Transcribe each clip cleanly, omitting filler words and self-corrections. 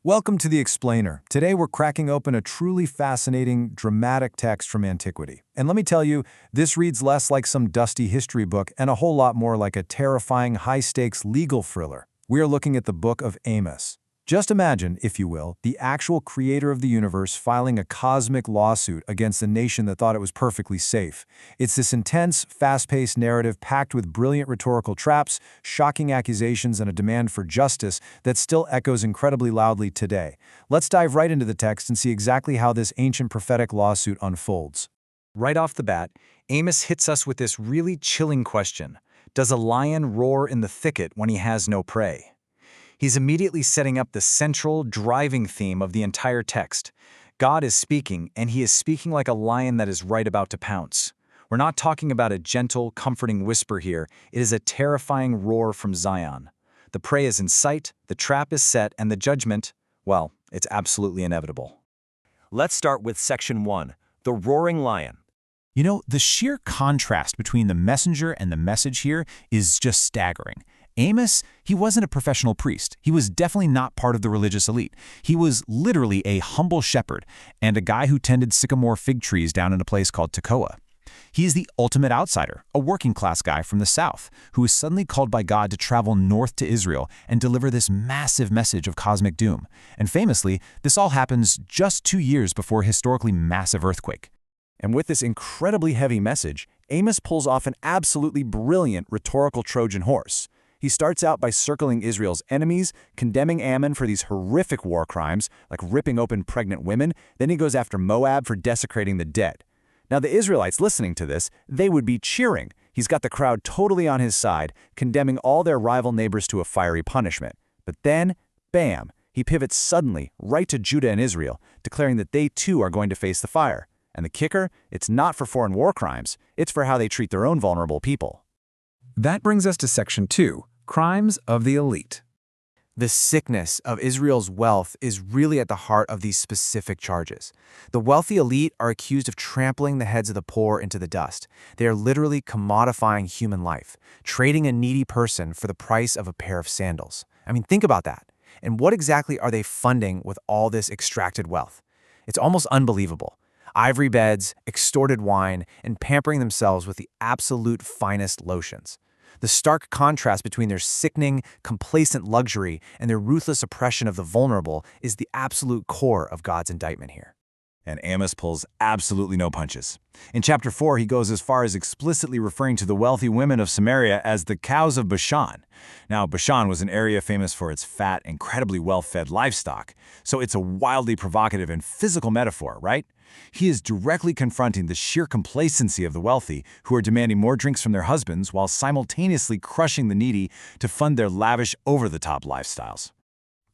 Welcome to The Explainer. Today we're cracking open a truly fascinating, dramatic text from antiquity. And let me tell you, this reads less like some dusty history book and a whole lot more like a terrifying, high-stakes legal thriller. We are looking at the book of Amos. Just imagine, if you will, the actual creator of the universe filing a cosmic lawsuit against a nation that thought it was perfectly safe. It's this intense, fast-paced narrative packed with brilliant rhetorical traps, shocking accusations, and a demand for justice that still echoes incredibly loudly today. Let's dive right into the text and see exactly how this ancient prophetic lawsuit unfolds. Right off the bat, Amos hits us with this really chilling question. Does a lion roar in the thicket when he has no prey? He's immediately setting up the central, driving theme of the entire text. God is speaking, and he is speaking like a lion that is right about to pounce. We're not talking about a gentle, comforting whisper here. It is a terrifying roar from Zion. The prey is in sight, the trap is set, and the judgment, well, it's absolutely inevitable. Let's start with Section 1, the roaring lion. You know, the sheer contrast between the messenger and the message here is just staggering. Amos, he wasn't a professional priest. He was definitely not part of the religious elite. He was literally a humble shepherd and a guy who tended sycamore fig trees down in a place called Tekoa. He is the ultimate outsider, a working-class guy from the south, who is suddenly called by God to travel north to Israel and deliver this massive message of cosmic doom. And famously, this all happens just 2 years before a historically massive earthquake. And with this incredibly heavy message, Amos pulls off an absolutely brilliant rhetorical Trojan horse. He starts out by circling Israel's enemies, condemning Ammon for these horrific war crimes, like ripping open pregnant women. Then he goes after Moab for desecrating the dead. Now the Israelites listening to this, they would be cheering. He's got the crowd totally on his side, condemning all their rival neighbors to a fiery punishment. But then, bam, he pivots suddenly right to Judah and Israel, declaring that they too are going to face the fire. And the kicker, it's not for foreign war crimes, it's for how they treat their own vulnerable people. That brings us to Section 2, Crimes of the Elite. The sickness of Israel's wealth is really at the heart of these specific charges. The wealthy elite are accused of trampling the heads of the poor into the dust. They are literally commodifying human life, trading a needy person for the price of a pair of sandals. I mean, think about that. And what exactly are they funding with all this extracted wealth? It's almost unbelievable. Ivory beds, extorted wine, and pampering themselves with the absolute finest lotions. The stark contrast between their sickening, complacent luxury and their ruthless oppression of the vulnerable is the absolute core of God's indictment here. And Amos pulls absolutely no punches. In chapter 4, he goes as far as explicitly referring to the wealthy women of Samaria as the cows of Bashan. Now, Bashan was an area famous for its fat, incredibly well-fed livestock, so it's a wildly provocative and physical metaphor, right? He is directly confronting the sheer complacency of the wealthy, who are demanding more drinks from their husbands while simultaneously crushing the needy to fund their lavish, over-the-top lifestyles.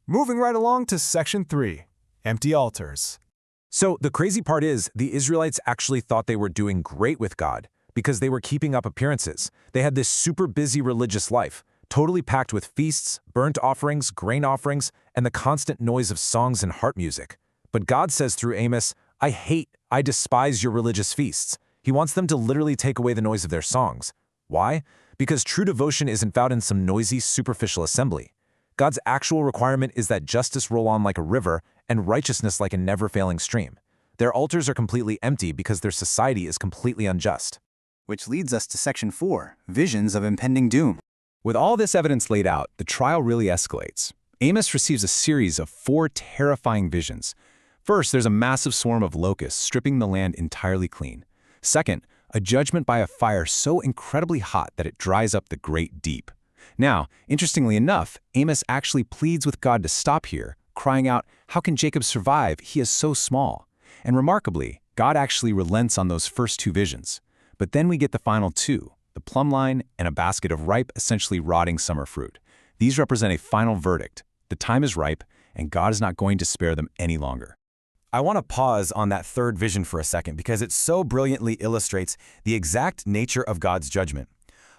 Moving right along to Section 3, Empty Altars. So the crazy part is, the Israelites actually thought they were doing great with God because they were keeping up appearances. They had this super busy religious life, totally packed with feasts, burnt offerings, grain offerings, and the constant noise of songs and harp music. But God says through Amos, I despise your religious feasts. He wants them to literally take away the noise of their songs. Why? Because true devotion isn't found in some noisy, superficial assembly. God's actual requirement is that justice roll on like a river and righteousness like a never-failing stream. Their altars are completely empty because their society is completely unjust. Which leads us to Section 4, Visions of Impending Doom. With all this evidence laid out, the trial really escalates. Amos receives a series of 4 terrifying visions. First, there's a massive swarm of locusts stripping the land entirely clean. Second, a judgment by a fire so incredibly hot that it dries up the great deep. Now, interestingly enough, Amos actually pleads with God to stop here, crying out, "How can Jacob survive? He is so small." And remarkably, God actually relents on those first 2 visions. But then we get the final 2, the plumb line and a basket of ripe, essentially rotting summer fruit. These represent a final verdict. The time is ripe, and God is not going to spare them any longer. I want to pause on that third vision for a second because it so brilliantly illustrates the exact nature of God's judgment.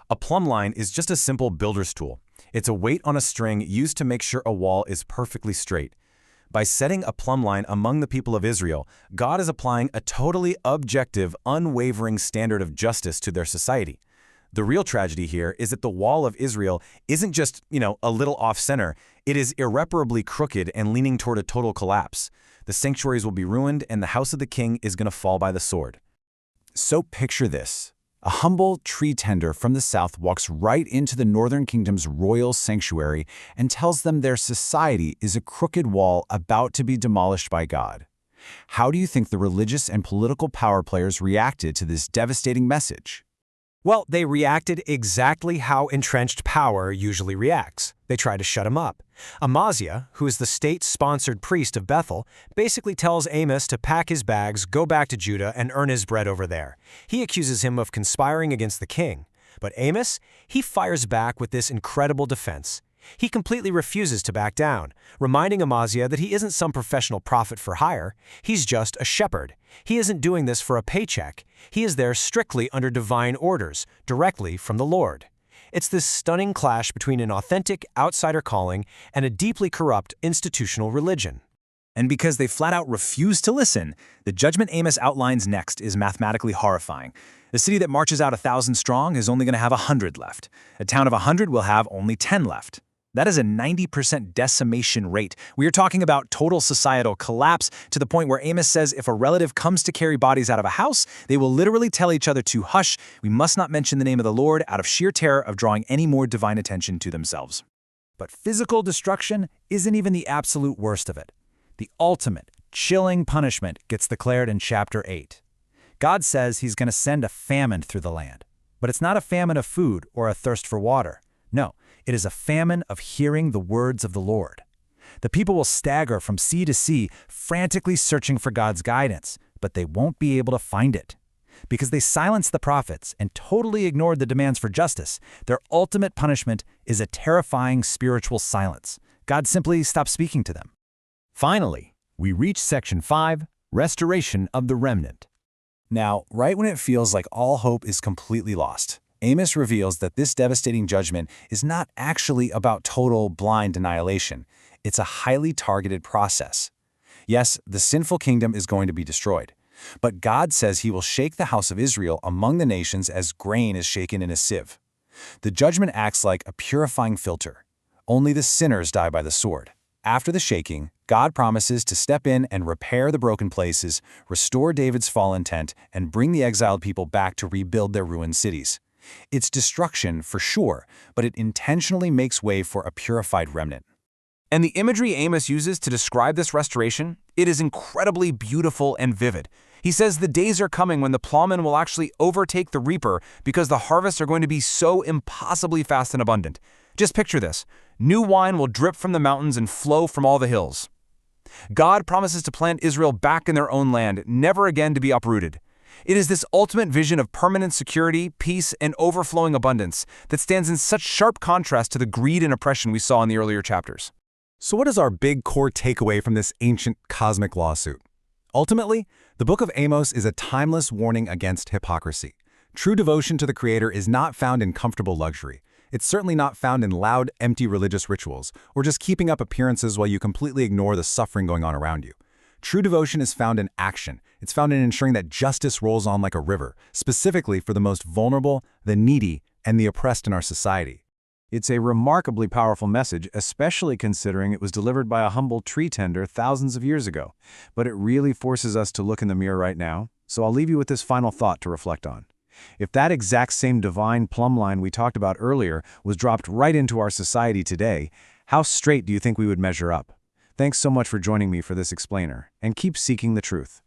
A plumb line is just a simple builder's tool. It's a weight on a string used to make sure a wall is perfectly straight. By setting a plumb line among the people of Israel, God is applying a totally objective, unwavering standard of justice to their society. The real tragedy here is that the wall of Israel isn't just, a little off-center. It is irreparably crooked and leaning toward a total collapse. The sanctuaries will be ruined, and the house of the king is going to fall by the sword. So picture this. A humble tree tender from the south walks right into the northern kingdom's royal sanctuary and tells them their society is a crooked wall about to be demolished by God. How do you think the religious and political power players reacted to this devastating message? Well, they reacted exactly how entrenched power usually reacts. They try to shut him up. Amaziah, who is the state-sponsored priest of Bethel, basically tells Amos to pack his bags, go back to Judah, and earn his bread over there. He accuses him of conspiring against the king. But Amos, he fires back with this incredible defense. He completely refuses to back down, reminding Amaziah that he isn't some professional prophet for hire. He's just a shepherd. He isn't doing this for a paycheck. He is there strictly under divine orders, directly from the Lord. It's this stunning clash between an authentic outsider calling and a deeply corrupt institutional religion. And because they flat out refuse to listen, the judgment Amos outlines next is mathematically horrifying. The city that marches out 1,000 strong is only going to have 100 left. A town of 100 will have only 10 left. That is a 90% decimation rate. We are talking about total societal collapse to the point where Amos says if a relative comes to carry bodies out of a house, they will literally tell each other to hush. We must not mention the name of the Lord out of sheer terror of drawing any more divine attention to themselves. But physical destruction isn't even the absolute worst of it. The ultimate, chilling punishment gets declared in chapter 8. God says he's going to send a famine through the land. But it's not a famine of food or a thirst for water. No. It is a famine of hearing the words of the Lord. The people will stagger from sea to sea, frantically searching for God's guidance, but they won't be able to find it. Because they silenced the prophets and totally ignored the demands for justice, their ultimate punishment is a terrifying spiritual silence. God simply stops speaking to them. Finally, we reach section 5, Restoration of the Remnant. Now, right when it feels like all hope is completely lost, Amos reveals that this devastating judgment is not actually about total, blind annihilation. It's a highly targeted process. Yes, the sinful kingdom is going to be destroyed, but God says he will shake the house of Israel among the nations as grain is shaken in a sieve. The judgment acts like a purifying filter. Only the sinners die by the sword. After the shaking, God promises to step in and repair the broken places, restore David's fallen tent, and bring the exiled people back to rebuild their ruined cities. It's destruction for sure, but it intentionally makes way for a purified remnant. And the imagery Amos uses to describe this restoration, it is incredibly beautiful and vivid. He says the days are coming when the plowman will actually overtake the reaper because the harvests are going to be so impossibly fast and abundant. Just picture this. New wine will drip from the mountains and flow from all the hills. God promises to plant Israel back in their own land, never again to be uprooted. It is this ultimate vision of permanent security, peace, and overflowing abundance that stands in such sharp contrast to the greed and oppression we saw in the earlier chapters. So what is our big core takeaway from this ancient cosmic lawsuit? Ultimately, the book of Amos is a timeless warning against hypocrisy. True devotion to the Creator is not found in comfortable luxury. It's certainly not found in loud, empty religious rituals, or just keeping up appearances while you completely ignore the suffering going on around you. True devotion is found in action. It's found in ensuring that justice rolls on like a river, specifically for the most vulnerable, the needy, and the oppressed in our society. It's a remarkably powerful message, especially considering it was delivered by a humble tree tender thousands of years ago. But it really forces us to look in the mirror right now, so I'll leave you with this final thought to reflect on. If that exact same divine plumb line we talked about earlier was dropped right into our society today, how straight do you think we would measure up? Thanks so much for joining me for this explainer, and keep seeking the truth.